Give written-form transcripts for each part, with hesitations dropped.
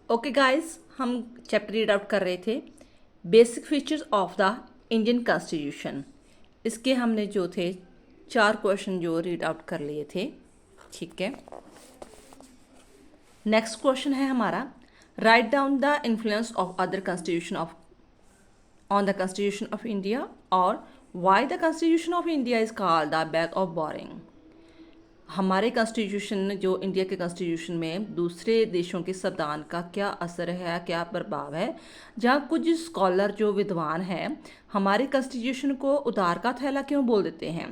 Okay guys, हम chapter read out कर रहे थे basic features of the Indian constitution. इसके हमने जो थे 4 क्वेश्चन जो रीड आउट कर लिए थे। ठीक है, नेक्स्ट क्वेश्चन है हमारा, write down the influence of other constitution of on the constitution of India और why the constitution of India is called the bag of borrowing. हमारे कॉन्स्टिट्यूशन जो इंडिया के कॉन्स्टिट्यूशन में दूसरे देशों के संविधान का क्या असर है, क्या प्रभाव है, जहाँ कुछ स्कॉलर जो विद्वान हैं हमारे कॉन्स्टिट्यूशन को उधार का थैला क्यों बोल देते हैं।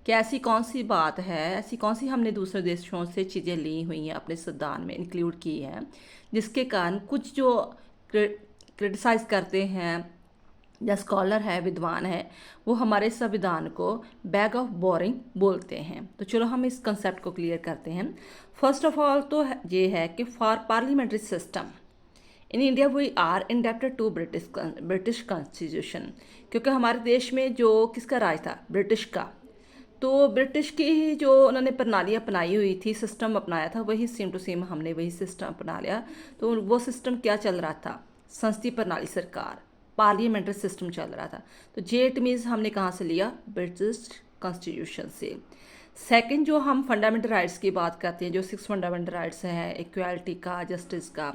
क्या ऐसी कौन सी बात है, ऐसी कौन सी हमने दूसरे देशों से चीज़ें ली हुई हैं, अपने संविधान में इंक्लूड की हैं, जिसके कारण कुछ जो क्रिटिसाइज़ करते हैं या स्कॉलर है, विद्वान है, वो हमारे संविधान को बैग ऑफ बोरिंग बोलते हैं। तो चलो हम इस कंसेप्ट को क्लियर करते हैं। फर्स्ट ऑफ ऑल तो ये है कि for parliamentary system in India we are indebted to British constitution, क्योंकि हमारे देश में जो किसका राज था, ब्रिटिश का। तो ब्रिटिश की ही जो उन्होंने प्रणाली अपनाई हुई थी, सिस्टम अपनाया था, वही सेम टू सेम हमने वही सिस्टम अपना लिया। तो वो सिस्टम क्या चल रहा था, संसदीय प्रणाली सरकार, पार्लियामेंट्री सिस्टम चल रहा था। तो जे इट मीन्स हमने कहाँ से लिया, ब्रिटिश कॉन्स्टिट्यूशन से। सेकंड, जो हम फंडामेंटल राइट्स की बात करते हैं, जो 6 फंडामेंटल राइट्स हैं, इक्वालिटी का, जस्टिस का,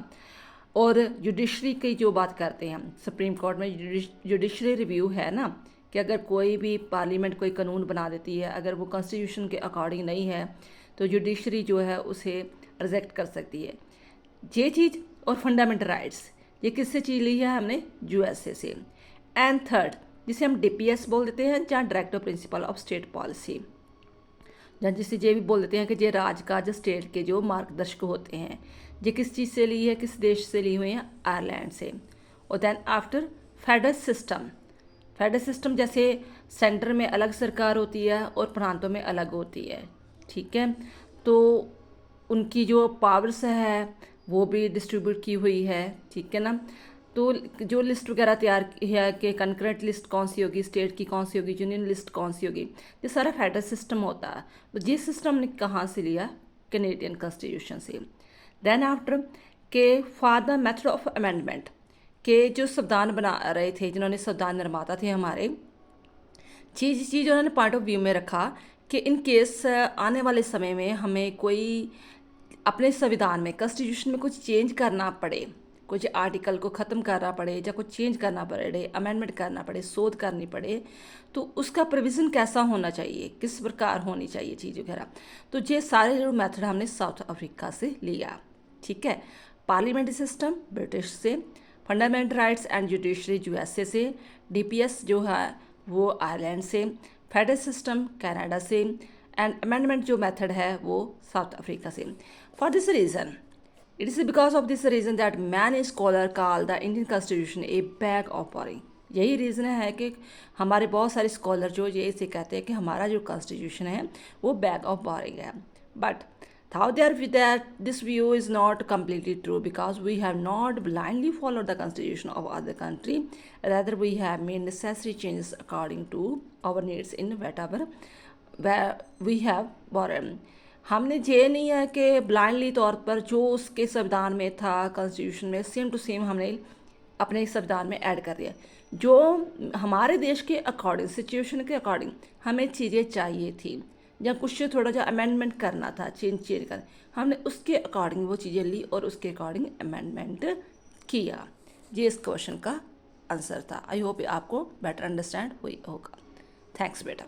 और जुडिशरी की जो बात करते हैं हम, सुप्रीम कोर्ट में जुडिशरी रिव्यू है ना, कि अगर कोई भी पार्लियामेंट कोई कानून बना देती है, अगर वो कॉन्स्टिट्यूशन के अकॉर्डिंग नहीं है, तो जुडिशरी जो है उसे रिजेक्ट कर सकती है। ये चीज़ और फंडामेंटल राइट्स, ये किससे चीज़ ली है हमने, यूएसए से। एंड थर्ड, जिसे हम डीपीएस बोल देते हैं, जहाँ directive principle of state policy, जहाँ जिसे ये भी बोल देते हैं कि ये राज का जो स्टेट के जो मार्गदर्शक होते हैं, ये किस चीज़ से ली है, किस देश से ली हुई है, आयरलैंड से। और then after federal system, federal system जैसे सेंटर में अलग सरकार होती है और प्रांतों में अलग होती है। ठीक है, तो उनकी जो पावर्स है वो भी डिस्ट्रीब्यूट की हुई है। ठीक है ना, तो जो लिस्ट वगैरह तैयार की है कि कंकरेंट लिस्ट कौन सी होगी, स्टेट की कौन सी होगी, यूनियन लिस्ट कौन सी होगी, ये सारा फेडरल सिस्टम होता है। तो ये सिस्टम ने कहाँ से लिया, कैनेडियन कॉन्स्टिट्यूशन से। देन आफ्टर के for the method of amendment, के जो संविधान बना रहे थे, जिन्होंने संविधान निर्माता थे हमारे, चीज़ उन्होंने पॉइंट ऑफ व्यू में रखा कि इन केस आने वाले समय में हमें कोई अपने संविधान में, कॉन्स्टिट्यूशन में कुछ चेंज करना पड़े, कुछ आर्टिकल को ख़त्म करना पड़े या कुछ चेंज करना पड़े, अमेंडमेंट करना पड़े, शोध करनी पड़े, तो उसका प्रोविज़न कैसा होना चाहिए, किस प्रकार होनी चाहिए चीज़ वगैरह। तो ये सारे जो मेथड हमने साउथ अफ्रीका से लिया। ठीक है, पार्लियामेंट्री सिस्टम ब्रिटिश से, fundamental rights and judiciary USA से, डीपीएस जो है वो आयरलैंड से, फेडरल सिस्टम कनाडा से, एंड अमेंडमेंट जो मेथड है वो साउथ अफ्रीका से। For this reason, it is because of this reason that many scholar call the Indian constitution A bag of boring. यही रीज़न है कि हमारे बहुत सारे स्कॉलर जो ये इसे कहते हैं कि हमारा जो कॉन्स्टिट्यूशन है वो बैग ऑफ बोरिंग है। But how that this view is not completely true, because we have not blindly followed the constitution of other country, rather we have made necessary changes according to our needs in whatever where we have borrowed। हमने ये नहीं है कि blindly तौर पर जो उसके संविधान में था, कॉन्स्टिट्यूशन में, सेम टू सेम हमने अपने संविधान में ऐड कर दिया। जो हमारे देश के अकॉर्डिंग, सिचुएशन के अकॉर्डिंग हमें चीज़ें चाहिए थी, या कुछ थोड़ा सा अमेंडमेंट करना था, चेंज करना, हमने उसके अकॉर्डिंग वो चीज़ें ली और उसके अकॉर्डिंग अमेंडमेंट किया। ये इस क्वेश्चन का आंसर था। आई होप आपको बेटर अंडरस्टैंड हुई होगा। थैंक्स बेटा।